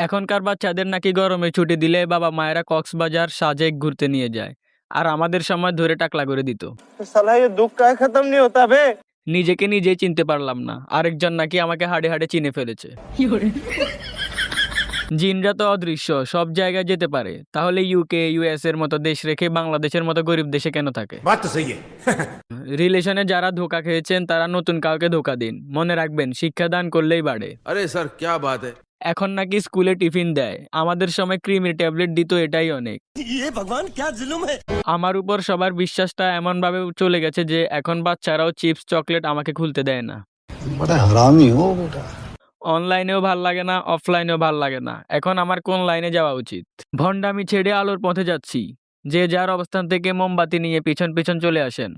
এখনকার বাচ্চাদের নাকি গরমে ছুটি দিলে বাবা মায়েরা কক্সবাজার সাজেক ঘুরতে নিয়ে যায়, আর আমাদের সময় ধরে টাকলা করে দিত। साला ये दुख का खत्म नहीं होता बे। নিজেকে নিজেই চিনতে পারলাম না, আরেকজন নাকি আমাকে হাড়ে হাড়ে চিনে ফেলেছে। জিনরা তো অদৃশ্য, সব জায়গায় যেতে পারে, তাহলে ইউকে ইউএস এর মতো দেশ রেখে বাংলাদেশের মতো গরিব দেশে কেন থাকে? बात तो सही है। রিলেশনে যারা ধোকা খেয়েছেন তারা নতুন কাউকে ধোকা দিন, মনে রাখবেন শিক্ষাদান করলেই বাড়ে। अरे सर क्या बात है। এখন নাকি স্কুলে টিফিন দেয়, আমাদের সময় ক্রিমের ট্যাবলেট দিত, এটাই অনেক। ये भगवान क्या जुल्म है। আমার উপর সবার বিশ্বাসটা এমন ভাবে চলে গেছে যে এখন বাচ্চারাও চিপস চকলেট আমাকে খুলতে দেয় না। बड़ा हरामी हो बेटा। অনলাইনেও ভাল লাগে না, অফলাইনেও ভাল লাগে না, এখন আমার কোন লাইনে যাওয়া উচিত? ভন্ডামি ছেড়ে আলোর পথে যাচ্ছি। যে যার অবস্থান থেকে মোমবাতি নিয়ে পিছন পিছন চলে আসেন।